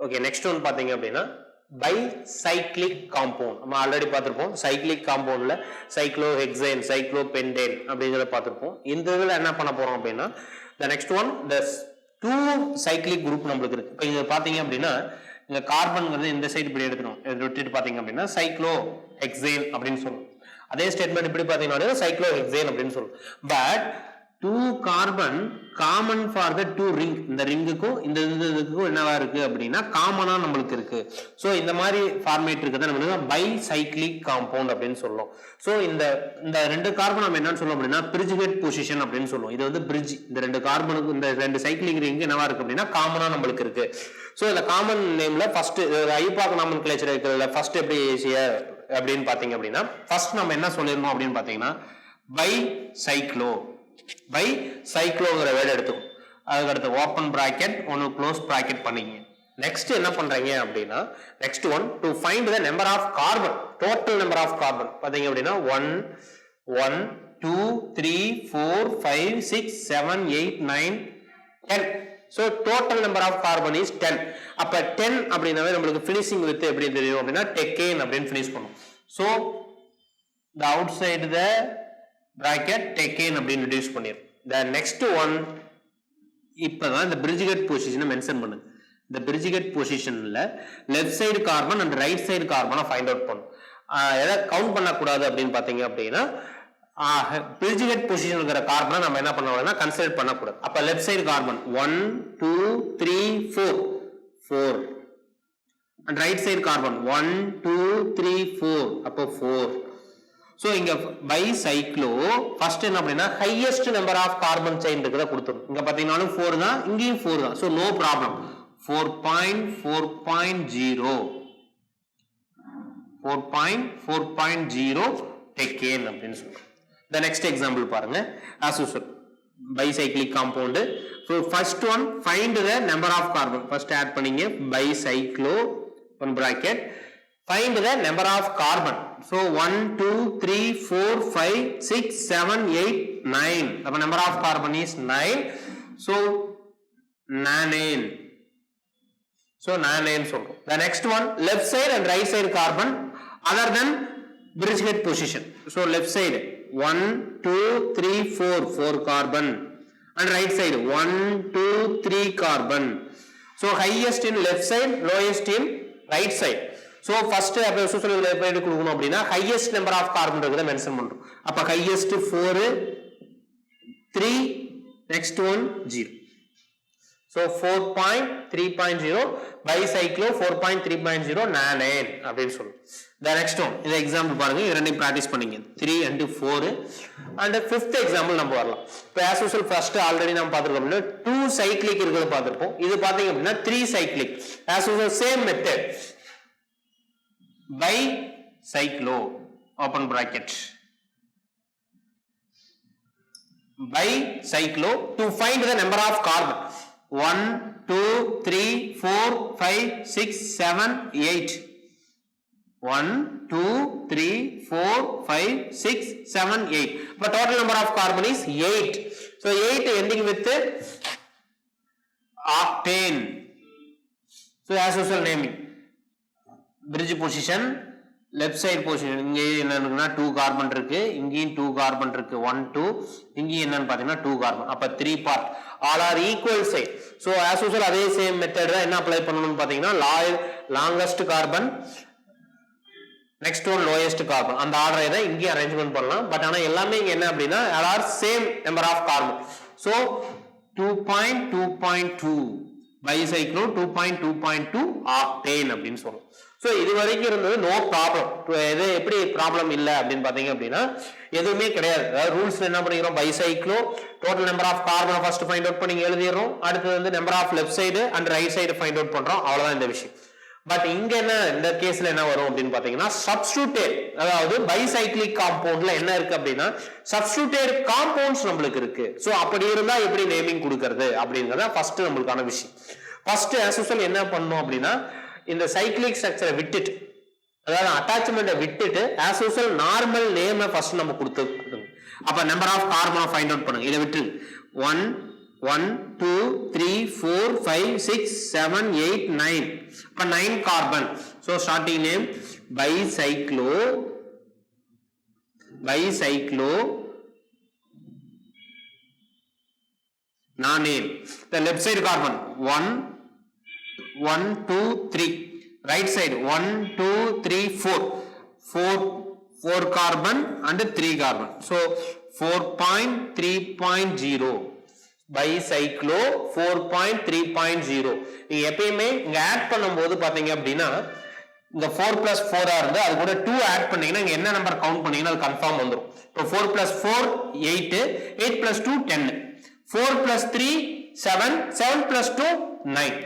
Okay, next one பாத்தீங்க அப்படின்னா பைசைக்ளிக் compound. நம்ம ஆல்ரெடி பார்த்திருப்போம். சைக்ளிக் காம்பவுண்ட்ல சைக்ளோஹெக்சேன், சைக்ளோபென்டேன் அப்படிங்கறத பார்த்திருப்போம். இந்த இதுல என்ன பண்ண போறோம் அப்படின்னா the next one the two cyclic group நம்மளுக்கு இருக்கு. இப்போ இங்க பாத்தீங்க அப்படின்னா இந்த கார்பன்ங்கிறது இந்த சைடு இப்படி எடுத்துறோம். எடுத்துட்டு பாத்தீங்க அப்படின்னா சைக்ளோஹெக்சேன் அப்படின்னு சொல்லுவோம். அதே ஸ்டேட்மெண்ட் இப்படி பாத்தீங்கன்னா சைக்ளோஹெக்சேன் அப்படின்னு சொல்லுவோம். But 2 carbon common for the 2 ring. இந்த ரிங்குக்கும் இந்த இதுக்கும் என்னவா இருக்கு அப்படின்னா காமனா நம்மளுக்கு இருக்கு. சோ இந்த மாதிரி ஃபார்மேட் இருக்குதா நம்ம பைசைக்ளிக் காம்பவுண்ட் அப்படின்னு சொல்லுவோம். சோ இந்த இந்த 2 கார்பன் நம்ம என்னன்னு சொல்லுவோம் அப்படின்னா பிரிட்ஜ்கேட் பொசிஷன் அப்படின்னு சொல்லுவோம். இது வந்து பிரிட்ஜ். இந்த 2 கார்பனுக்கு இந்த 2 சைக்ளிக் ரிங் என்னவா இருக்கு அப்படின்னா காமனா நம்மளுக்கு இருக்கு. சோ இந்த காமன் நேம்ல ஃபர்ஸ்ட் ஐபாக் நாமென்கிளேச்சர் இருக்குல்ல, ஃபர்ஸ்ட் எப்படி ஈஸியர் அப்படின்னு பாத்தீங்க அப்படின்னா ஃபர்ஸ்ட் நம்ம என்ன சொல்லிருந்தோம் அப்படின்னு பாத்தீங்கன்னா பைசைக்ளோ. பைசைக்ளோங்கிற வேர்ட் எடுத்துக்கும். அதுக்கு அடுத்து ஓபன் பிராக்கெட் ஒன்னு க்ளோஸ் பிராக்கெட் பண்ணிக்கங்க. நெக்ஸ்ட் என்ன பண்றீங்க அப்படின்னா next one to find the number of carbon, total number of carbon பாத்தீங்க அப்படின்னா 1 1 2 3 4 5 6 7 8 9 10. so total number of carbon is 10. அப்ப 10 அப்படினாவே நமக்கு finishing with எப்படி தெரியும் அப்படினா டெக்கேன் அப்படினு finish பண்ணும். so the outside the bracket டெக்கேன் அப்படினு reduce பண்ணிரும். the next one இப்பதான் இந்த bridgegate position மென்ஷன் பண்ணுங்க. இந்த bridgegate positionல left side carbon and right side carbon find out பண்ணும். எதை கவுண்ட் பண்ண கூடாது அப்படினு பாத்தீங்க அப்படினா bridgegate position இருக்கிற கார்பனை நம்ம என்ன பண்ணணும்னா கன்சிடர் பண்ண கூடாது. அப்ப left side carbon 1 2 3 4 and right side carbon 1 2 3 4 அப்ப 4. சோ இங்க பைசைக்ளோ ஃபர்ஸ்ட் என்ன அப்படினா highest number of carbon chain இருக்குத கொடுத்துரும். இங்க பாத்தீங்கனாலும் 4 தான், இங்கேயும் 4 தான். So no problem. 4.4.0 4.4.0 டெக்கேன் அப்படினு சொல்றோம். The next example பாருங்க. as usual bicyclic compound. so first one find the number of carbon. first add பண்ணீங்க bicyclo one bracket find the number of carbon. so 1 2 3 4 5 6 7 8 9. அப்ப number of carbon is 9. so nanane. so nanane சொல்றோம். the next one left side and right side carbon other than bridgegate position. so left side 1 2 3 4 carbon and right side 1 2 3 carbon. so highest in left side, lowest in right side. so first அப்ப யூசுவலா எப்படி கொடுக்கணும் அப்படினா highest number of carbon இருக்குத mention பண்றோம். அப்ப highest 4 3 next one 0. so 4.3.0 bicyclo 4.3.0 nanane அப்படினு சொல்றோம். the next one இந்த எக்ஸாம்பிள் பாருங்க. இது ரெண்டையும் பிராக்டீஸ் பண்ணீங்க. 3 and 4 and fifth example நம்ம வரலாம். இப்போ as usual first already நம்ம பாத்துறோம். 2 cyclic இருக்குத பாத்துறோம். இது பாத்தீங்க அப்படினா 3 cyclic. as usual same method bicyclo open bracket bicyclo to find the number of carbon 1 2 3 4 5 6 7 8. 1 2 3 4 5 6 7 8. but total number of carbon is 8. so 8 ending with octane. so as usual naming bridge position left side position இங்க என்னன்னா 2 carbon இருக்கு, இங்கேயும் 2 carbon இருக்கு 1 2, இங்கேயும் என்னன்னு பாத்தீங்கன்னா 2 carbon. அப்ப 3 part all are equal side. so as usual அதே சேம் மெத்தட் தான் என்ன அப்ளை பண்ணனும்னு பாத்தீங்கன்னா longest carbon next one lowest carbon அந்த ஆர்டரை தான் இங்கே அரேஞ்ச்மென்ட் பண்ணலாம். பட் ஆனா எல்லாமே இங்க என்ன அப்படினா all same number of carbon. so 2.2.2 bicyclo 2.2.2 octane அப்படினு சொல்றோம். so இது வரைக்கும் இருந்தது நோ ப்ராப்ளம். இது எப்படி ப்ராப்ளம் இல்ல அப்படினு பாத்தீங்க அப்படினா எதுவுமே கிடையாது. அதாவது ரூல்ஸ்ல என்ன பண்ணிரோம் bicyclo total number of carbon first find out பண்ணி எழுதிறோம். அடுத்து வந்து number of left side and right side find out பண்றோம். அவ்வளவுதான் இந்த விஷயம். பட் இங்க என்ன இந்த கேஸ்ல என்ன வரும் அப்படினு பாத்தீங்கன்னா சப்ஸ்டிட்யூட், அதாவது பைசைக்ளிக் காம்பவுண்ட்ல என்ன இருக்கு அப்படினா சப்ஸ்டிட்யூட்டட் காம்பவுண்ட்ஸ் நமக்கு இருக்கு. சோ அப்படி இருந்தா எப்படி நேமிங் கொடுக்கிறது அப்படிங்கறத ஃபர்ஸ்ட் நமக்கான விஷயம். ஃபர்ஸ்ட் as usual என்ன பண்ணனும் அப்படினா இந்த சைக்ளிக் ஸ்ட்ரக்சரை விட்டுட்டு, அதாவது அட்டாச்மென்ட்டை விட்டுட்டு as usual நார்மல் நேமை ஃபர்ஸ்ட் நம்ம கொடுத்து அப்ப நம்பர் ஆஃப் கார்பனை ஃபைண்ட் அவுட் பண்ணுங்க. இத விட்டு 1 1 2 3 4 5 6 7 8 9 அப்ப 9 carbon so starting name bicyclo nonane the left side carbon 1 1 2 3 right side 1 2 3 4 carbon and 3 carbon so 4.3.0 bicyclo 4.3.0 நீங்க எப்பயுமே இங்க ஆட் பண்ணும்போது பாத்தீங்க அப்படின்னா இந்த 4 plus 4 இருந்து அது கூட 2 ஆட் பண்ணீங்கன்னா இங்க என்ன நம்பர் கவுண்ட் பண்ணீங்கன்னா அது கன்ஃபார்ம் வந்துரும் இப்போ 4 plus 4 8 8 plus 2 10 4 plus 3 7 7 plus 2 9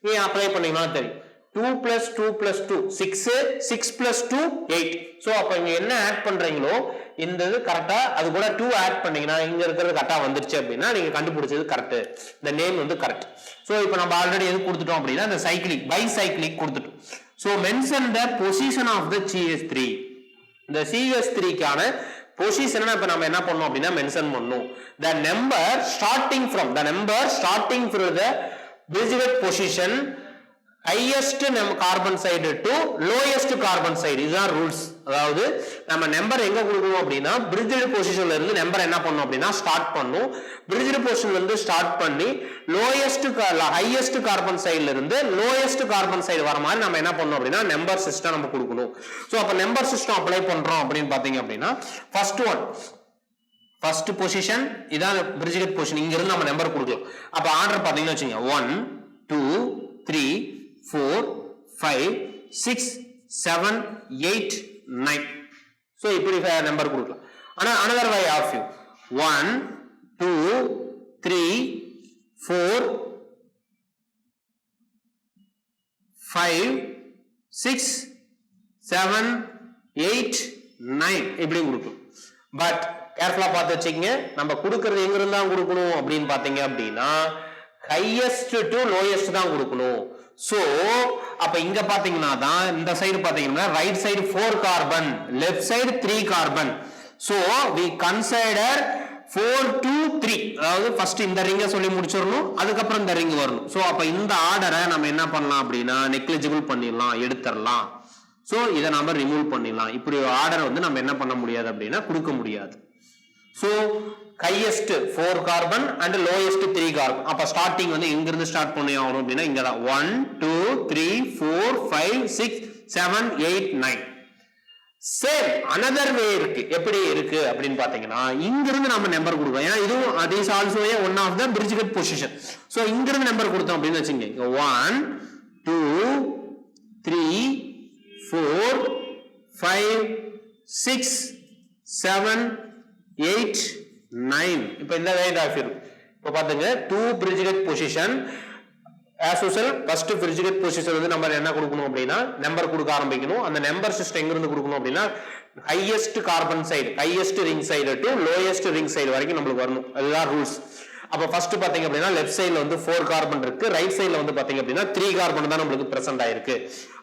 நீங்க அப்ளை பண்ணீங்கன்னா தெரியும் 2 plus 2 plus 2 6 6 plus 2 8 சோ அப்ப இங்க என்ன ஆட் பண்றீங்களோ இந்த இது கரெக்ட்டா அது கூட 2 ஆட் பண்ணீங்கன்னா இங்க இருக்கிறது கரெக்ட்டா வந்துருச்சு அப்படினா நீங்க கண்டுபிடிச்சது கரெக்ட் இந்த நேம் வந்து கரெக்ட் சோ இப்போ நம்ம ஆல்ரெடி எது கொடுத்துட்டோம் அப்படினா இந்த சைக்கிளிக் பைசைக்கிளிக் கொடுத்துட்டோம் so mention the position of the CH3 இந்த CH3 க்கான பொசிஷனை இப்ப நம்ம என்ன பண்ணோம் அப்படினா மென்ஷன் பண்ணனும் the number starting from the bridged position highest carbon side to lowest carbon side இதுதான் ரூல்ஸ் அதாவது நம்ம நம்பர் எங்க கொடுக்கணும் அப்படினா bridged positionல இருந்து நம்பர் என்ன பண்ணனும் அப்படினா ஸ்டார்ட் பண்ணனும் bridged positionல இருந்து ஸ்டார்ட் பண்ணி highest carbon sideல இருந்து lowest carbon side வர மாதிரி நம்ம என்ன பண்ணனும் அப்படினா நம்பர் சிஸ்டம் நம்ம கொடுக்கணும் சோ அப்ப நம்பர் சிஸ்டம் அப்ளை பண்றோம் அப்படினு பாத்தீங்க அப்படினா first position இதான் bridged position இங்க இருந்து நம்ம நம்பர் கொடுக்கலாம் அப்ப ஆர்டர் பாத்தீங்கன்னா வெச்சீங்க 1 2 3 4 5 6 7 8 9 so இப்படி நம்பர் கொடுக்கலாம் ஆனா another way of you 1 2 3 4 5 6 7 8 9 இப்படி கொடுக்கலாம் பட் கேர்ஃபுல்லா பார்த்து வெச்சீங்க நம்ம கொடுக்கிறது எங்க இருந்தா கொடுக்கணும் அப்படினு பாத்தீங்க அப்படினா highest to lowest தான் கொடுக்கணும் சோ அப்ப இங்க பாத்தீங்கன்னா தான் இந்த சைடு பாத்தீங்கன்னா right side 4 carbon left side 3 carbon so we consider 4 2 3 அதாவது ஃபர்ஸ்ட் இந்த ரிங்க சொல்லி முடிச்சிரணும் அதுக்கு அப்புறம் இந்த ரிங் வரணும் சோ அப்ப இந்த ஆர்டரை நம்ம என்ன பண்ணலாம் அப்படினா நெக்லிஜிபிள் பண்ணிடலாம் எடுத்துறலாம் சோ இத நாம ரிமூவ் பண்ணிடலாம் இப்படி ஒரு ஆர்டர் வந்து நம்ம என்ன பண்ண முடியாது அப்படினா கொடுக்க முடியாது so highest 4 carbon and lowest 3 carbon அப்ப ஸ்டார்டிங் வந்து எங்க இருந்து ஸ்டார்ட் பண்ணி ஆகணும் அப்படினா இங்க தான் 1 2 3 4 5 6 7 8 9 சேம் another way இருக்கு எப்படி இருக்கு அப்படினு பாத்தீங்கன்னா இங்க இருந்து நம்ம நம்பர் கொடுப்போம் ஏன்னா இதுவும் it is also one of the bridged position so இங்க இருந்து நம்பர் கொடுத்தோம் அப்படினு வெச்சீங்க 1 2 3 4 5 6 7 8 9 இப்போ இந்த லைன் ஆஃப் இருக்கு இப்போ பாத்துங்க 2 bridged position as usual first bridged position வந்து நம்ம என்ன கொடுக்கணும் அப்படினா நம்பர் கொடுக்க ஆரம்பிக்கணும் அந்த நம்பர் சிஸ்டம் எங்க இருந்து கொடுக்கணும் அப்படினா highest carbon side highest ring side to lowest ring side வரைக்கும் நமக்கு வரணும் அதுதான் ரூல்ஸ் அப்ப ஃபர்ஸ்ட் பாத்தீங்க அப்படினா லெஃப்ட் சைடுல வந்து 4 கார்பன் இருக்கு ரைட் சைடுல வந்து பாத்தீங்க அப்படினா 3 கார்பன் தான் நமக்கு பிரசன்ட் ஆயிருக்கு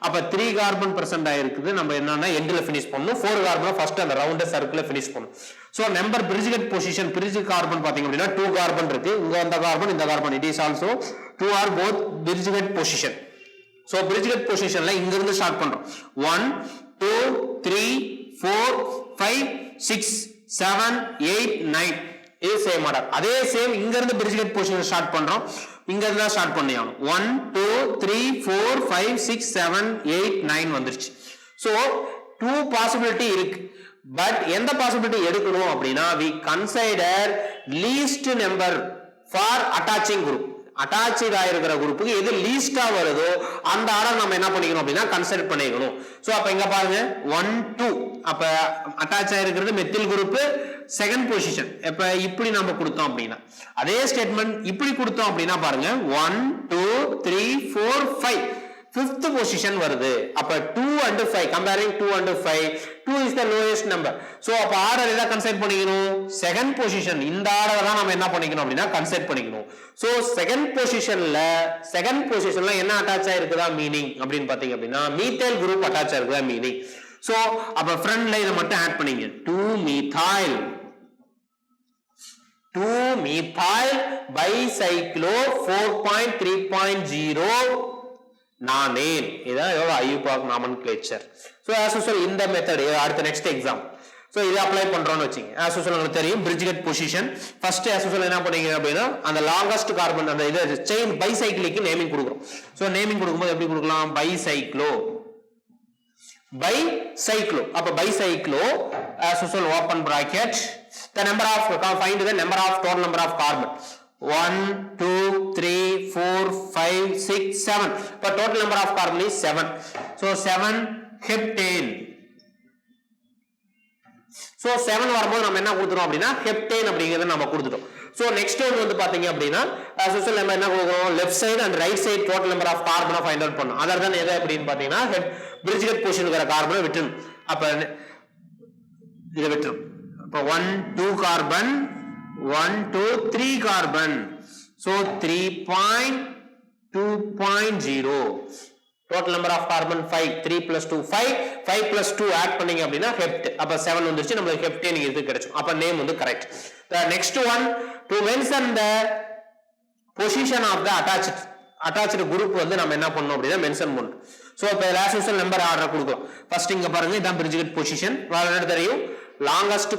அப்ப 3 கார்பன் பிரசன்ட் ஆயிருக்குது நம்ம என்னன்னா எண்ட்ல finish பண்ணனும் 4 கார்பன் ஃபர்ஸ்ட் அந்த ரவுண்ட் சர்க்கிள்ல finish பண்ணனும் so number bridged position bridged carbon பாத்தீங்க அப்படினா 2 கார்பன் இருக்கு இங்க அந்த கார்பன் இந்த carbon it is also 2 are both bridged position so bridged positionல இங்க இருந்து ஸ்டார்ட் பண்றோம் 1 2 3 4 5 6 7 8 9 இது சேம் ஆர்டர் அதே சேம் இங்க இருந்து bridged position ஸ்டார்ட் பண்றோம் இங்க இருந்து ஸ்டார்ட் பண்ணியாம் 1 2 3 4 5 6 7 8 9 வந்துருச்சு சோ 2 பாசிபிலிட்டி இருக்கு பட் எந்த பாசிபிலிட்டி எடுக்கணும் அப்படினா we consider least number for attaching group attached ஆயிருக்கிற குரூப்புக்கு எது லீஸ்டா வருதோ அந்த ஆர்டர் நம்ம என்ன பண்ணிக்கணும் அப்படினா கன்சிடர் பண்ணிக்கணும் சோ அப்ப இங்க பாருங்க 1 2 அப்ப அட்டாச் ஆயிருக்கிறது மெத்தில் குரூப் செகண்ட் பொசிஷன் இப்ப இப்படி நம்ம கொடுத்தோம் அப்படினா அதே ஸ்டேட்மென்ட் இப்படி கொடுத்தோம் அப்படினா பாருங்க 1 2 3 4 5 fifth position வருது அப்ப 2 and 5 comparing 2 and 5 2 is the lowest number so அப்ப ஆர்டர் எதை கன்சிடர் பண்ணிக்கணும் செகண்ட் பொசிஷன் இந்த ஆர்டர் தான் நம்ம என்ன பண்ணிக்கணும் அப்படினா கன்சிடர் பண்ணிக்கணும் so செகண்ட் பொசிஷன்ல என்ன அட்டாச் ஆயிருக்குதா மீனிங் அப்படினு பாத்தீங்க அப்படினா மீத்தைல் குரூப் அட்டாச் ஆயிருக்குதா மீனிங் so அப்ப ஃப்ரண்ட்ல இத மட்டும் ஆட் பண்ணீங்க 2 methyl 2-methyl bicyclo 4.3.0 nonane. இதான் எவ்வளவு IUPAC nomenclature. So as usual இந்த மெத்தட் அடுத்த நெக்ஸ்ட் எக்ஸாம். So இதை அப்ளை பண்றோம்னு வெச்சீங்க. as usual உங்களுக்கு தெரியும் Bridget position. first as usual என்ன பண்ணீங்க அப்படினா அந்த லாங்கஸ்ட் கார்பன் அந்த இது செயின் பைசைக்ளிக்கு நேமிங் கொடுக்கிறோம். So நேமிங் கொடுக்கும்போது எப்படி கொடுக்கலாம்? bicyclo அப்ப bicyclo as usual open bracket the number of find the number of total number of carbon 1 2 3 4 5 6 7 but total number of carbon is 7 so 7 heptane so 7 வரும்போது நம்ம என்ன கொடுத்துறோம் அப்படினா heptane அப்படிங்கறத நம்ம கொடுத்துட்டோம் so next one வந்து பாத்தீங்க அப்படினா as usual நம்ம என்ன கொடுக்கிறோம் left side and right side total number of carbon find out பண்ணனும் other than எதை அப்படினு பாத்தீங்கன்னா Bridget positionங்கற கார்பனை விட்டுறணும் அப்ப இத விட்டுறோம் அப்ப 1 2 carbon 1 2 3 carbon so 3.2.0 total number of carbon 5 3 plus 2 5 plus 2 add பண்ணீங்க அப்படினா hept அப்ப 7 வந்துருச்சு நமக்கு heptane இது கிடைக்கும் அப்ப நேம் வந்து correct the next one to mention the position of the attached group வந்து நம்ம என்ன பண்ணனும் அப்படினா மென்ஷன் பண்ணனும் சோ இப்ப as usual நம்பர் ஆர்டர் கொடுக்கலாம் ஃபர்ஸ்ட் இங்க பாருங்க இதான் Bridget position வேற தெரியும் longest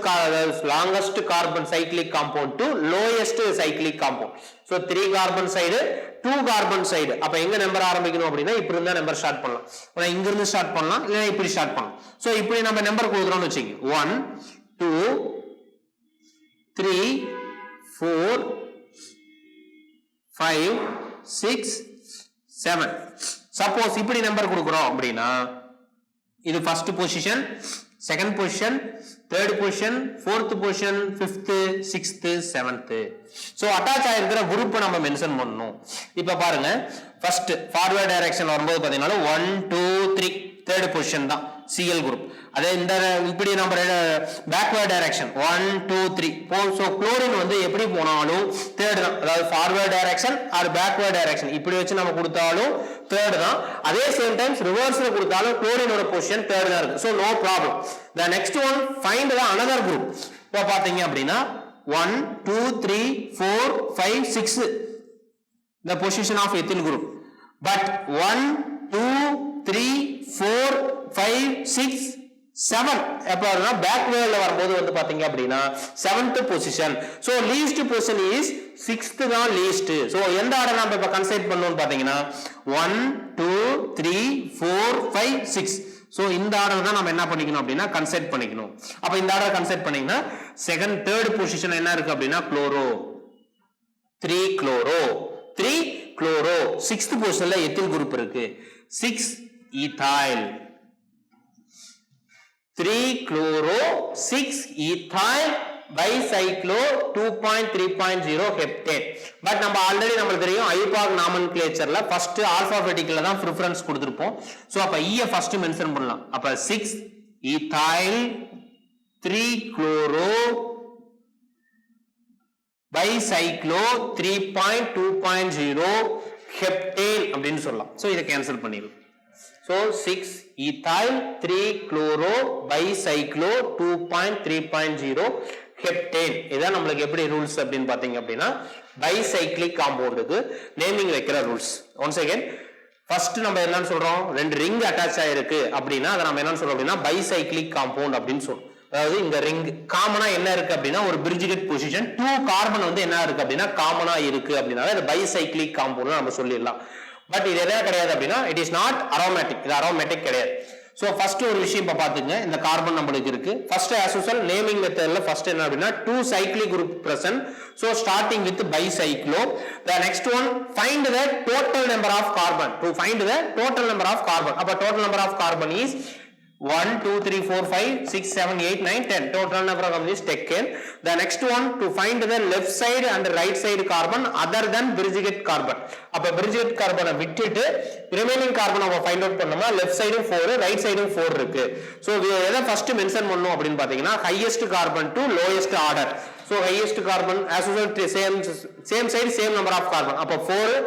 carbon cyclic compound to lowest cyclic compound so 3 carbon side 2 carbon side அப்ப எங்க நம்பர் ஆரம்பிக்கணும் அப்படினா இப்படி இருந்தா நம்பர் ஸ்டார்ட் பண்ணலாம் நான் இங்க இருந்து ஸ்டார்ட் பண்ணலாம் இல்ல இப்படி ஸ்டார்ட் பண்ணலாம் சோ இப்படி நம்ம நம்பர் கொடுக்கறோம்னு வெச்சீங்க 1 2 3 4 5 6 7 சப்போஸ் இப்படி நம்பர் கொடுக்கறோம் அப்படினா இது first position second position third position fourth position fifth sixth seventh so attach ஆயிருக்கிற குரூப் நம்ம மென்ஷன் பண்ணனும் இப்ப பாருங்க first forward direction வரும்போது பாத்தீங்கன்னா 1 2 3 third position தான் Cl group அதே இந்த இப்படி நம்ம backward direction 1 2 3 so chlorine வந்து எப்படி போனாலும் third தான் அதாவது forward direction or backward direction இப்படி வச்சு நம்ம கொடுத்தாலும் third தான் அதே same times reverse ல கொடுத்தாலும் chlorine ஓட position third தான் இருக்கு so no problem the next one find the another group இப்ப பாத்தீங்க அப்படினா 1 2 3 4 5 6 the position of ethyl group but 1 2 3 4 5 6 7 எப்போனா பேக்வேர்ட்ல வரும்போது வந்து பாத்தீங்க அப்படினா 7th position so least position is 6th தான் லீஸ்ட் சோ எந்த ஆர்டர் நாம இப்ப கன்சிடர் பண்ணனும் பாத்தீங்கன்னா 1 2 3 4 5 6 சோ இந்த ஆர்டர் தான் நாம என்ன பண்ணிக்கணும் அப்படினா கன்சிடர் பண்ணிக்கணும் அப்ப இந்த ஆர்டர் கன்சிடர் பண்ணீங்கன்னா செகண்ட் தேர்ட் பொசிஷன் என்ன இருக்கு அப்படினா குளோரோ 3 குளோரோ 6th பொசிஷன்ல எத்தில் குரூப் இருக்கு 6 ஈথাইল 3 chloro 6 ethyl bicyclo 2.3.0 heptane but நம்ம ஆல்ரெடி நமக்கு தெரியும் IUPAC nomenclatureல ஃபர்ஸ்ட் ஆல்பாபெட்டிக்கல்ல தான் preference கொடுத்திருப்போம் சோ அப்ப E ஃபர்ஸ்ட் மென்ஷன் பண்ணலாம் அப்ப 6 ethyl 3 chloro bicyclo 3.2.0 heptane அப்படினு சொல்லலாம் சோ இத கேன்சல் பண்ணிடலாம் so 6 ethyl 3 chloro bicyclo 2.3.0 heptane இதான் நமக்கு எப்படி ரூல்ஸ் அப்படினு பாத்தீங்க அப்படினா bicyclic compoundக்கு நேமிங் வைக்கிற ரூல்ஸ் once again first நம்ம என்னன்னு சொல்றோம் ரெண்டு ரிங் அட்டாச் ஆயிருக்கு அப்படினா அத நம்ம என்னன்னு சொல்றோம் அப்படினா bicyclic compound அப்படினு சொல்றோம் அதாவது இந்த ரிங் காமனா என்ன இருக்கு அப்படினா ஒரு Bridget position 2 கார்பன் வந்து என்ன இருக்கு அப்படினா காமனா இருக்கு அப்படினா அது bicyclic compound நம்ம சொல்லிடலாம் பட் இது என்ன கிடையாது அப்படினா it is not aromatic இது aromatic கிடையாது சோ ஃபர்ஸ்ட் ஒரு விஷயம் இப்ப பாத்துங்க இந்த கார்பன் நமக்கு இருக்கு ஃபர்ஸ்ட் as usual நேமிங் மெத்தட்ல ஃபர்ஸ்ட் என்ன அப்படினா 2 cyclic group present so starting with bicyclo the next one find the total number of carbon to find the total number of carbon அப்ப total number of carbon is 1 2 3 4 5 6 7 8 9 10 total number of carbon is taken the next one to find the left side and right side carbon other than Bridget carbon அப்ப Bridget carbon விட்டுட்டு remaining carbon நம்ம find out பண்ணோம்னா left side 4 right side 4 இருக்கு so எதை first mention பண்ணனும் அப்படினு பாத்தீங்கன்னா highest carbon to lowest order so highest carbon as usual same side same number of carbon அப்ப 4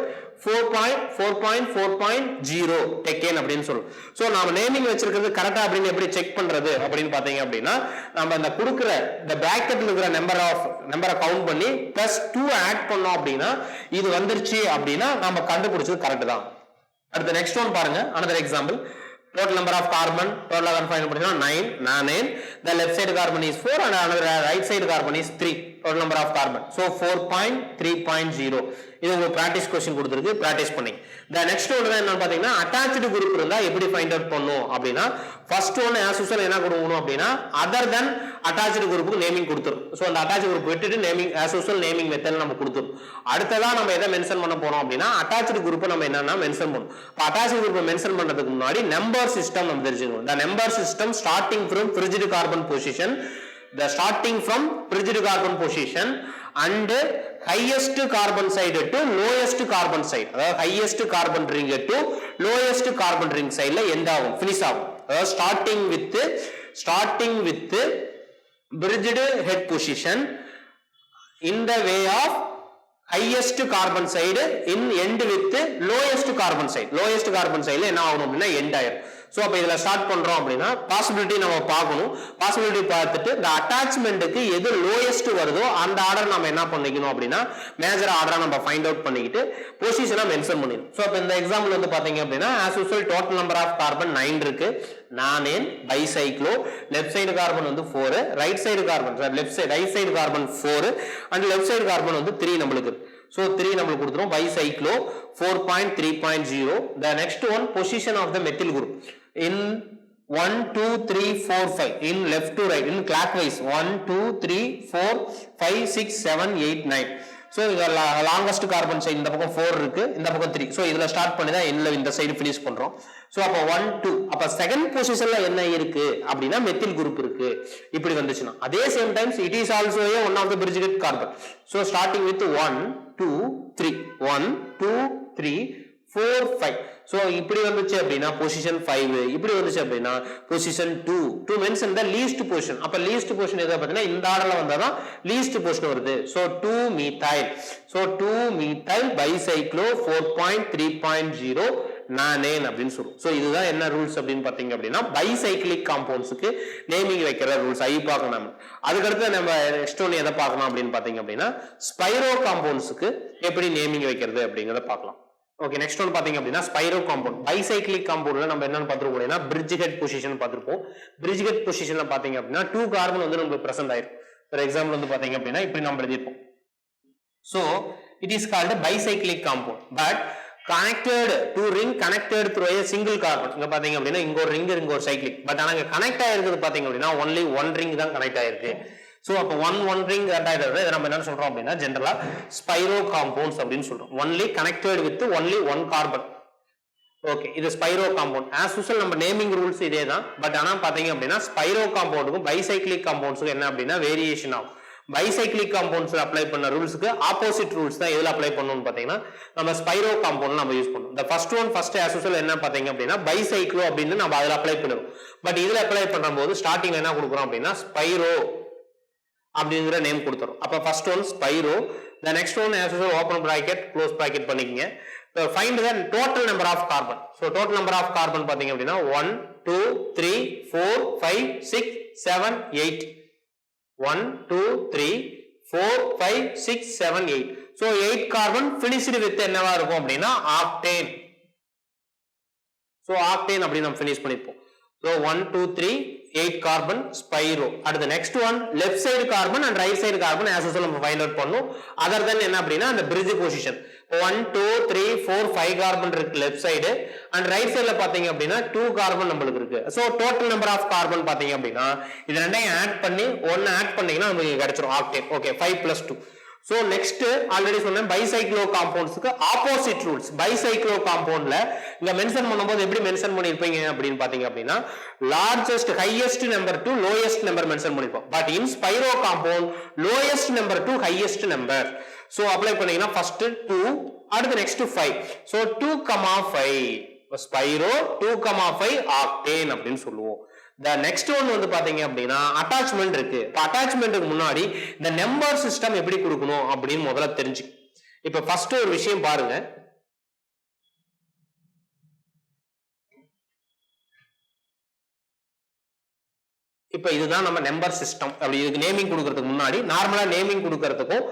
4.4.4.0 டெக்கேன் அப்படின்னு சொல்லுவோம். சோ நாம நேமிங் வச்சிருக்கிறது கரெக்டா அப்படின்னு எப்படி செக் பண்றது அப்படின்னு பாத்தீங்க அப்படின்னா நம்ம அந்த கொடுக்கிற இந்த பிராக்கெட்ல இருக்கிற நம்பரை கவுண்ட் பண்ணி +2 ஆட் பண்ணோம் அப்படின்னா இது வந்துருச்சு அப்படின்னா நம்ம கண்டுபிடிச்சது கரெக்ட் தான். அடுத்து நெக்ஸ்ட் ஒன் பாருங்க. another example. Total number of carbon, total carbon find பண்ணா 9. The left side carbon is 4 and another right side carbon is 3. Total number of carbon. So 4.3.0. இது ஒரு பிராக்டிஸ் क्वेश्चन கொடுத்திருக்கு, பிராக்டிஸ் பண்ணி. The next one என்ன பாத்தீங்கன்னா attached group இருந்தா எப்படி find out பண்ணனும் அப்படினா first one as usual என்ன கொடுக்கணும் அப்படினா other than attached group க்கு நேமிங் கொடுத்துரும். சோ அந்த attached group விட்டுட்டு naming as usual naming method நம்ம கொடுத்துரும். அடுத்ததா நம்ம எதை மென்ஷன் பண்ண போறோம் அப்படினா attached group நம்ம என்னன்னா மென்ஷன் பண்ணனும். அப்ப attached group மென்ஷன் பண்றதுக்கு முன்னாடி நம்பர் சிஸ்டம் நம்ம தெரிஞ்சுக்கணும். The number system starting from rigid carbon position, and highest carbon side to lowest carbon side, அதாவது highest carbon ring to lowest carbon ring side ல end ஆகும், finish ஆகும். அதாவது starting with bridged head position in the way of highest carbon side in end with lowest carbon side ல என்ன ஆகும் அப்படின்னா end ஆயிரும். சோ அப்ப இதல ஸ்டார்ட் பண்றோம் அப்படினா பாசிபிலிட்டி நம்ம பார்க்கணும். பாசிபிலிட்டி பார்த்துட்டு இந்த அட்டாச்மென்ட்க்கு எது லோயஸ்ட் வருதோ அந்த ஆர்டர் நம்ம என்ன பண்ணிக்கணும் அப்படினா மேஜர் ஆர்டரா நம்ம ஃபைண்ட் அவுட் பண்ணிக்கிட்டு பொசிஷனை மென்ஷன் பண்ணிடணும். சோ அப்ப இந்த எக்ஸாம்பிள் வந்து பாத்தீங்க அப்படினா as usual total number of carbon 9 இருக்கு. Nonane bicyclo left side carbon வந்து 4, right side carbon right side carbon 4 and left side carbon வந்து 3 நமக்கு. So 3 நம்மளுக்கு கொடுத்துரும் bicyclo 4.3.0. The next one position of the methyl group in 1 2 3 4 5 in left to right in clockwise 1 2 3 4 5 6 7 8 9. So longest carbon side இந்த பக்கம் 4 இருக்கு, இந்த பக்கம் 3. So இதுல ஸ்டார்ட் பண்ணி தான் எண்ட்ல இந்த சைடு finish பண்றோம். So அப்ப 1 2 அப்ப செகண்ட் பொசிஷன்ல என்ன இருக்கு அப்படினா மெத்தில் குரூப் இருக்கு. இப்படி வந்துச்சுனா அதே same times it is also a one of the bridged carbon. So starting with 1 2 3 1 2 3 4 5. So இப்படி வந்துச்சு அப்படினா பொசிஷன் 5, இப்படி வந்துச்சு அப்படினா position 2 to mention the least position. அப்ப least position எது அப்படினா இந்த ஆர்டர்ல வந்தாதான் least position வருது. So 2 methyl. So 2 methyl bicyclo 4.3.0 நானேன் அப்படின்னு சொல்றோம். சோ இதுதான் என்ன ரூல்ஸ் அப்படின்னு பாத்தீங்க அப்படின்னா பைசைக்ளிக் காம்பவுண்ட்ஸ்க்கு நேமிங் வைக்கிற ரூல்ஸ் ஐ பார்க்கணும். அதுக்கு அடுத்து நம்ம நெக்ஸ்ட் ஒன் எதை பார்க்கணும் அப்படின்னு பாத்தீங்க அப்படின்னா ஸ்பைரோ காம்பவுண்ட்ஸ்க்கு எப்படி நேமிங் வைக்கிறது அப்படிங்கறத பார்க்கலாம். ஓகே, நெக்ஸ்ட் ஒன் பாத்தீங்க அப்படின்னா ஸ்பைரோ காம்பவுண்ட். பைசைக்ளிக் காம்பவுண்ட்ல நம்ம என்னன்னு பார்த்திருப்போம் அப்படின்னா பிரிட்ஜ் ஹெட் பொசிஷன் பார்த்திருப்போம். பிரிட்ஜ் ஹெட் பொசிஷன்ல பாத்தீங்க அப்படின்னா 2 கார்பன் வந்து நமக்கு பிரசன்ட் ஆயிருக்கும். ஃபார் எக்ஸாம்பிள் வந்து பாத்தீங்க அப்படின்னா இப்படி நம்ம எழுதிருப்போம். So it is called bicyclic compound. But connected to ring connected through a single carbon. இங்க பாத்தீங்க அப்படினா இங்க ஒரு ரிங் இங்க ஒரு சைக்ளிக். பட் ஆனா இங்க கனெக்ட் ஆயிருக்குது பாத்தீங்க அப்படினா only one ring தான் கனெக்ட் ஆயிருக்கு. சோ அப்ப one ring கனெக்ட் ஆயிருக்கு. இத நம்ம என்ன சொல்றோம் அப்படினா ஜெனரலா ஸ்பைரோ காம்பவுண்ட்ஸ் அப்படினு சொல்றோம். only connected with only one carbon. Okay, இது ஸ்பைரோ காம்பவுண்ட். as usual நம்ம நேமிங் ரூல்ஸ் இதே தான். பட் ஆனா பாத்தீங்க அப்படினா ஸ்பைரோ காம்பவுண்டுக்கும் பைசைக்ளிக் காம்பவுண்ட்ஸ்க்கும் என்ன அப்படினா வேரியேஷன் ஆகும். பைசைக்ளிக் காம்பவுண்ட்ஸ் அப்ளை பண்ண ரூல்ஸ்க்கு ஆப்போசிட் ரூல்ஸ் தான் எதுல அப்ளை பண்ணனும்னு பாத்தீங்கன்னா நம்ம ஸ்பைரோ காம்பவுண்ட் நம்ம யூஸ் பண்ணுவோம். the first one first as usual என்ன பாத்தீங்க அப்படினா பைசைக்ளோ அப்படினு நம்ம அதல அப்ளை பண்ணுவோம். பட் இதுல அப்ளை பண்ணும்போது ஸ்டார்டிங்ல என்ன கொடுக்கிறோம் அப்படினா ஸ்பைரோ அப்படிங்கற நேம் கொடுத்துறோம். அப்ப first one Spiro, the next one as usual open bracket close bracket பண்ணிக்கங்க. find the total number of carbon. So total number of carbon பாத்தீங்க அப்படினா 1 2 3 4 5 6 7 8. 1 2 3 4 5 6 7 8. So 8 carbon finished with என்னவா இருக்கும் அப்படினா octane. So octane அப்படி நம்ம finish பண்ணிப்போம். So 1 2 3 8 carbon spiro. At the next one left side carbon and right side carbon as usual நம்ம find out பண்ணனும். other than என்ன அப்படினா அந்த bridge position 1 2 3 4 5 carbon இருக்கு left side and right sideல பாத்தீங்க அப்படினா 2 carbon நமக்கு இருக்கு. So total number of carbon பாத்தீங்க அப்படினா இது ரெண்டையும் ஆட் பண்ணி 1 ஆட் பண்ணீங்கன்னா நமக்கு கிடைச்சிரும் octane. Okay, 5 plus 2. So next already சொன்னேன் பைசைக்ளோ காம்பவுண்ட்ஸ்க்கு ஆப்போசிட் ரூல்ஸ். பைசைக்ளோ காம்பவுண்ட்ல இங்க மென்ஷன் பண்ணும்போது எப்படி மென்ஷன் பண்ணிருப்பீங்க அப்படினு பாத்தீங்க அப்படினா largest highest number to lowest number mention பண்ணிருப்போம். But in spiro compound lowest number to highest number. So apply பண்ணீங்கன்னா first 2 அடுத்து next 5. So 2,5 ஸ்பைரோ 2,5 octane அப்படினு சொல்லுவோம். The next one வந்து பாத்தீங்க அப்படினா attachment இருக்கு. இப்ப attachmentக்கு முன்னாடி இந்த நம்பர் சிஸ்டம் எப்படி கொடுக்கணும் அப்படினு முதல்ல தெரிஞ்சுக்க. இப்ப first ஒரு விஷயம் பாருங்க. இப்போ இதுதான் நம்ம நம்பர் சிஸ்டம். அப்படி இதுக்கு நேமிங் கொடுக்கறதுக்கு முன்னாடி நார்மலா நேமிங் கொடுக்கறதுக்கும்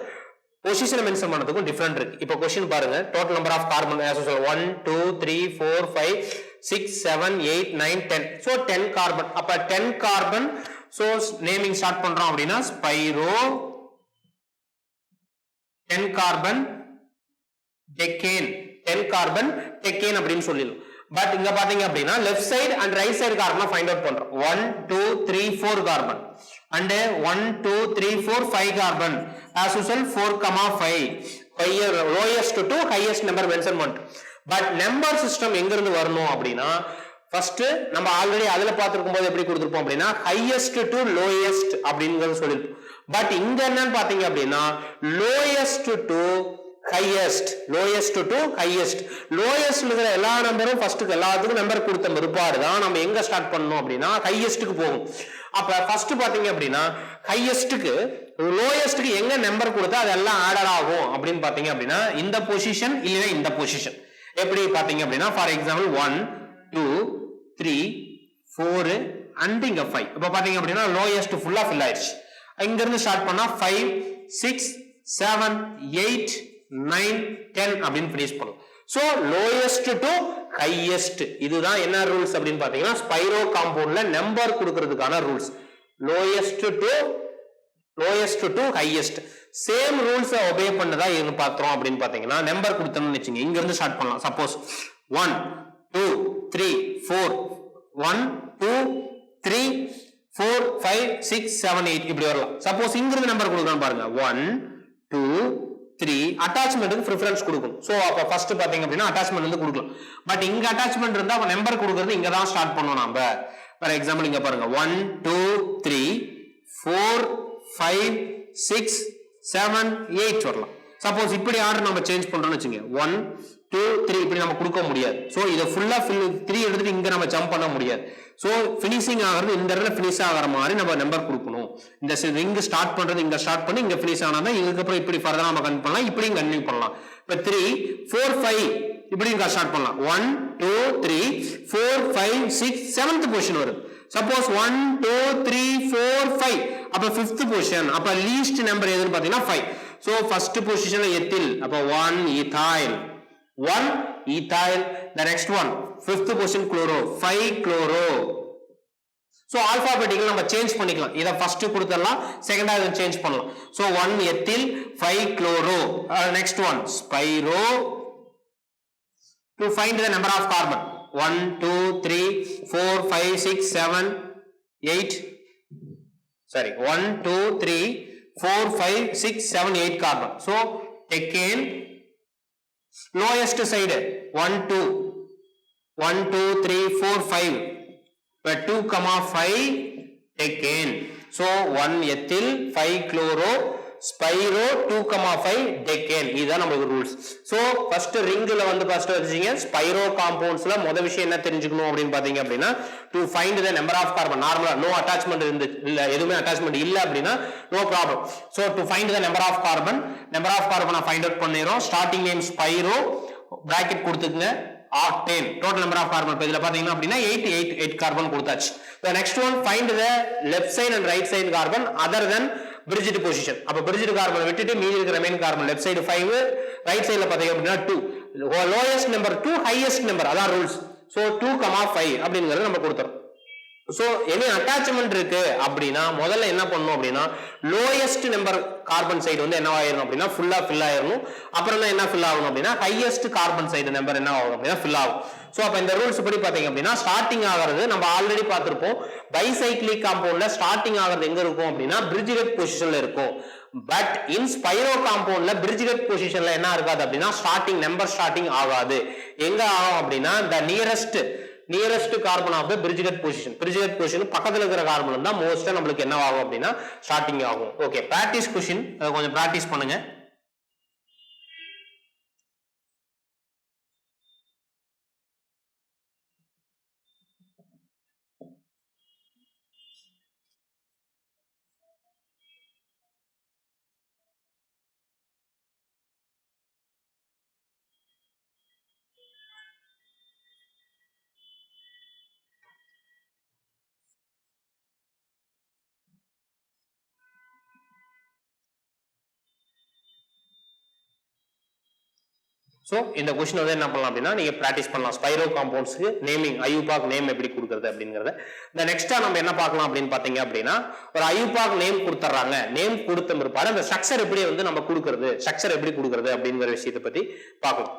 பொசிஷனை மென்ஷன் பண்ணதுக்கும் டிஃபரெண்ட் இருக்கு. இப்போ क्वेश्चन பாருங்க, total number of carbon as usual 1 2 3 4 5 6 7 8 9 10. So 10 carbon. அப்ப 10 கார்பன். சோ நேமிங் ஸ்டார்ட் பண்றோம் அப்படினா ஸ்பைரோ 10 கார்பன் டெக்கேன் 10 கார்பன் டெக்கேன் அப்படினு சொல்லிடலாம். பட் இங்க பாத்தீங்க அப்படினா left side and right side கார்பனை ஃபைண்ட் அவுட் பண்றோம். 1 2 3 4 carbon and 1 2 3 4 5 carbon as usual 4,5 lowest to highest number mention பண்ணிட்டோம். பட் நம்பர் சிஸ்டம் எங்க இருந்து வரணும் அப்படினா ஃபர்ஸ்ட் நம்ம ஆல்ரெடி அதுல பாத்துக்கும் போது எப்படி கொடுத்திருப்போம் அப்படினா highest to lowest அப்படிங்கறது சொல்லிருப்போம். பட் இங்க என்னன்னு பாத்தீங்க அப்படினா lowest to highest lowest to highest lowest இருக்கிற எல்லா நம்பரும் ஃபர்ஸ்ட் எல்லாத்துக்கும் நம்பர் கொடுத்த மறுபாடு தான் நம்ம எங்க ஸ்டார்ட் பண்ணனும் அப்படினா highestக்கு போகும். அப்ப ஃபர்ஸ்ட் பாத்தீங்க அப்படினா highestக்கு lowestக்கு எங்க நம்பர் கொடுத்தா அதெல்லாம் ஆர்டர் ஆகும் அப்படினு பாத்தீங்க அப்படினா இந்த பொசிஷன் இல்லனா இந்த பொசிஷன். எப்படி பாத்தீங்க அப்படினா ஃபார் எக்ஸாம்பிள் 1 2 3 4 and இங்க 5. இப்ப பாத்தீங்க அப்படினா lowest ஃபுல்லா ஃபில் ஆயிடுச்சு. இங்க இருந்து ஸ்டார்ட் பண்ணா 5 6 7 8 9 10 அப்படினு finish பண்ணும். சோ lowest to highest இதுதான் என்ன ரூல்ஸ் அப்படினு பாத்தீங்கன்னா ஸ்பைரோ காம்பவுண்ட்ல நம்பர் கொடுக்கிறதுக்கான rules. lowest to highest same rules obey பண்ணதா இங்க பாக்குறோம் அப்படினு பாத்தீங்கன்னா நம்பர் கொடுத்தோம்னு வெச்சீங்க இங்க இருந்து ஸ்டார்ட் பண்ணலாம். சப்போஸ் 1 2 3 4 1 2 3 4 5 6 7 8 இப்படி வரலாம். சப்போஸ் இங்க இருந்து நம்பர் கொடுக்கணும் பாருங்க 1 2 3 அட்டாச்மென்ட்க்கு பிரெஃபரன்ஸ் கொடுக்கணும். சோ அப்ப ஃபர்ஸ்ட் பாத்தீங்க அப்படினா அட்டாச்மென்ட் வந்து கொடுக்கலாம். பட் இங்க அட்டாச்மென்ட் இருந்தா அப்ப நம்பர் கொடுக்கிறது இங்க தான் ஸ்டார்ட் பண்ணனும் நாம. ஃபார் எக்ஸாம்பிள் இங்க பாருங்க 1 2 3 4 5 6 7 8 வரலாம். சப்போஸ் இப்படி ஆர்டர் நம்ம சேஞ்ச் பண்றோம்னு வெச்சுங்க 1 2 3 இப்படி நம்ம கொடுக்க முடியாது. சோ இத ஃபுல்லா 3 எடுத்துட்டு இங்க நம்ம ஜம்ப் பண்ண முடியாது. சோ ஃபினிஷிங் ஆகிறது இந்த இடத்துல ஃபினிஷ் ஆகற மாதிரி நம்ம நம்பர் கொடுக்கணும். இந்த ரிங் ஸ்டார்ட் பண்றது இங்க ஸ்டார்ட் பண்ணி இங்க ஃபினிஷ் ஆனாதான் இதுக்கு அப்புறம் இப்படி ஃபர்தரா நம்ம கன்டினியூ பண்ணலாம். இப்படியும் கன்டினியூ பண்ணலாம். இப்ப 3 4 5 இப்படி இங்க ஸ்டார்ட் பண்ணலாம். 1 2 3 4 5 6 7th பொசிஷன் வரும். சப்போஸ் 1 2 3 4 5 அப்ப 5th பொசிஷன். அப்ப லீஸ்ட் நம்பர் எதுன்னு பாத்தீங்கன்னா 5. சோ ஃபர்ஸ்ட் பொசிஷன்ல எத்தில் அப்ப 1 ethyl 1 ethyl. the next one 5th position chloro 5 chloro. so alphabetical நம்ம சேஞ்ச் பண்ணிக்கலாம். இத ஃபர்ஸ்ட் கொடுத்தறலாம் செகண்டா இத சேஞ்ச் பண்ணலாம். so 1 ethyl 5 chloro. next one spiro. to find the number of carbon 1 2 3 4 5 6 7 8 sorry 1 2 3 4 5 6 7 8 carbon. so decane lowest side 1 2 1 2 3 4 5 but 2 5 decane. so 1 ethyl 5 chloro spiro 2 5 decane. இதுதான் நமக்கு rules. So first ரிங்ல வந்து first வெச்சீங்க Spiro காம்பவுண்ட்ஸ்ல முதல் விஷயம் என்ன தெரிஞ்சுக்கணும் அப்படினு பாத்தீங்க அப்படினா to find the number of carbon நார்மலா no attachment இல்ல எதுமே attachment இல்ல அப்படினா no problem. so to find the number of carbon find out பண்ணிரோம். ஸ்டார்டிங் நேம் ஸ்பைரோ பிராக்கெட் கொடுத்துங்க octane. total number of carbon இதுல பாத்தீங்கன்னா அப்படினா 8 கார்பன் கொடுத்தாச்சு. the next one find the left side and right side carbon other than bridged position. அப்ப bridged carbon விட்டுட்டு மீதி இருக்கிற remain carbon left side 5 right சைடுல பாத்தீங்க அப்படினா 2 lowest number to highest number அதான் ரூல்ஸ். so 2 5 அப்படிங்கறது நம்ம கொடுத்தோம். so any attachment இருக்கு அப்படினா முதல்ல என்ன பண்ணனும் அப்படினா lowest number carbon side வந்து என்ன ஆயிரணும் அப்படினா ஃபுல்லா ஃபில் ஆயிரணும். அப்புறம் என்ன ஃபில் ஆகணும் அப்படினா highest carbon side நம்பர் என்ன ஆகும் அப்படினா ஃபில் ஆகும். சோ அப்ப இந்த ரூல்ஸ் படி பாத்தீங்க அப்படினா ஸ்டார்டிங் ஆகிறது நம்ம ஆல்ரெடி பார்த்திருப்போம். பைசைக்ளிக் காம்பவுண்ட்ல ஸ்டார்டிங் ஆகிறது எங்க இருக்கும் அப்படினா bridged பொசிஷன்ல இருக்கும். பட் இன் ஸ்பைரோ காம்பவுண்ட்ல bridged பொசிஷன்ல என்ன இருக்காது அப்படினா ஸ்டார்டிங் நம்பர் ஸ்டார்டிங் ஆகாது. எங்க ஆகும் அப்படினா the nearest carbon of the bridged position பக்கத்துல இருக்கிற கார்பன் தான் மோஸ்டா நமக்கு என்ன ஆகும் அப்படினா ஸ்டார்டிங் ஆகும். ஓகே பிராக்டீஸ் क्वेश्चन கொஞ்சம் பிராக்டீஸ் பண்ணுங்க. ஸோ இந்த கொஸ்டின் வந்து என்ன பண்ணலாம் அப்படின்னா நீங்க பிராக்டிஸ் பண்ணலாம் ஸ்பைரோ காம்பவுண்ட்ஸ்க்கு நேமிங் ஐயூபாக் நேம் எப்படி கொடுக்குறது அப்படிங்கறத. இந்த நெக்ஸ்டா நம்ம என்ன பார்க்கலாம் அப்படின்னு பாத்தீங்க அப்படின்னா ஒரு ஐயூபாக் நேம் கொடுத்துறாங்க, நேம் கொடுத்த பிற்பாடு அந்த ஸ்ட்ரக்சர் எப்படி வந்து நம்ம கொடுக்கறது, ஸ்ட்ரக்சர் எப்படி கொடுக்கறது அப்படிங்கிற விஷயத்தை பத்தி பார்க்கலாம்.